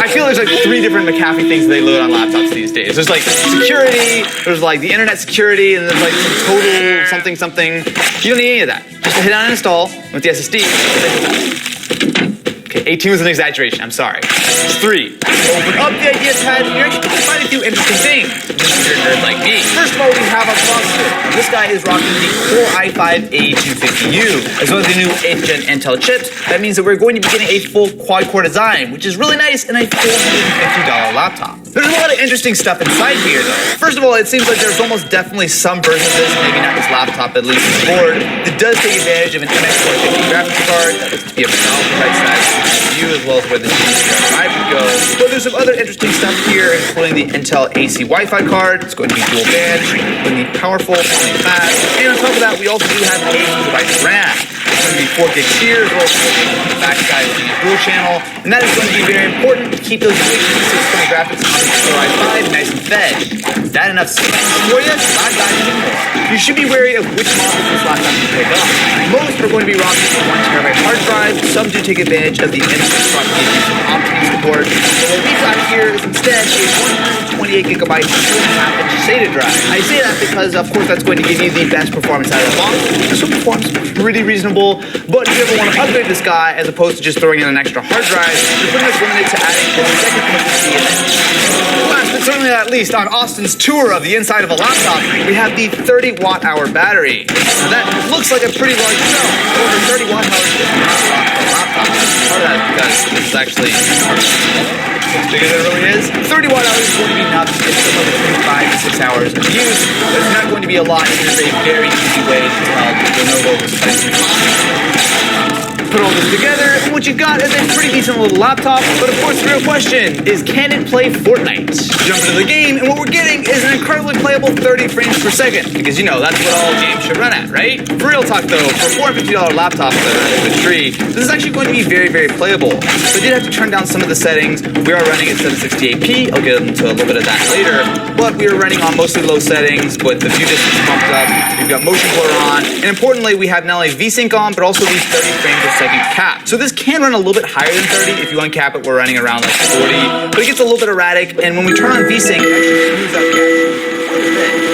I feel there's like 3 different McAfee things that they load on laptops these days. There's like security, there's like the internet security, and there's like some total something. You don't need any of that. Just hit on install with the SSD. Okay, 18 was an exaggeration, I'm sorry. 3. Open up the Ideas pad, you're actually going to find a few interesting things. Just if you're a nerd like me. First of all, we have a processor. This guy is rocking the Core i5-8250U, as well as the new 8th gen Intel chips. That means that we're going to be getting a full quad-core design, which is really nice in a $450 laptop. There's a lot of interesting stuff inside here, though. First of all, it seems like there's almost definitely some version of this, maybe not this laptop, at least this board, that does take advantage of an MX450 graphics card. That looks to be a phenomenal price tag CPU, as well as where the GDDR5 would go. But there's some other interesting stuff here, including the Intel AC Wi-Fi card. It's going to be dual band, really powerful, really fast. And on top of that, we also do have 8 GB of RAM. It's going to be 4 gigs here, as well as 4 gigs on the backside with a dual channel. And that is going to be very important to keep those 620 graphics on the Core i5 nice and fed. Is that enough space for you? I've got even more. You should be wary of which models this laptop can pick up. Most are going to be rocking a 1TB hard drive. Some do take advantage of the instant propagation from Optane support. So what we've got here is instead a 128GB 2.5-inch SATA drive. I say that because, of course, that's going to give you the best performance out of the box. This one performs pretty reasonable, but if you ever want to upgrade this guy, as opposed to just throwing in an extra hard drive, you're pretty much limited to adding a second SSD in it. Last but certainly not least, on Austin's tour of the inside of a laptop, we have the 30-watt-hour battery. Now that looks like a pretty large cell. Over 30 watt-hours is not a lot for a laptop. Part of that is because this is actually as big as it really is. 30 watt-hours is going to be enough to get somewhere between 5 to 6 hours of use. There's not going to be a lot. It is a very easy way to tell the Lenovo replacement. Put all this together, and what you got is a pretty decent little laptop. But of course, the real question is, can it play Fortnite? Jump into the game, and what we're getting is an incredibly playable 30 frames per second. Because you know, that's what all games should run at, right? For real talk though, for a $450 laptop that runs with Tree, this is actually going to be very, very playable. So I did have to turn down some of the settings. We are running at 768p. I'll get into a little bit of that later. But we are running on mostly low settings, with the view distance bumped up. We've got motion blur on, and importantly, we have not only VSync on, but also these 30 frames per second cap. So this can run a little bit higher than 30. If you uncap it, we're running around like 40, but it gets a little bit erratic, and when we turn on VSync, it actually smooths out the action.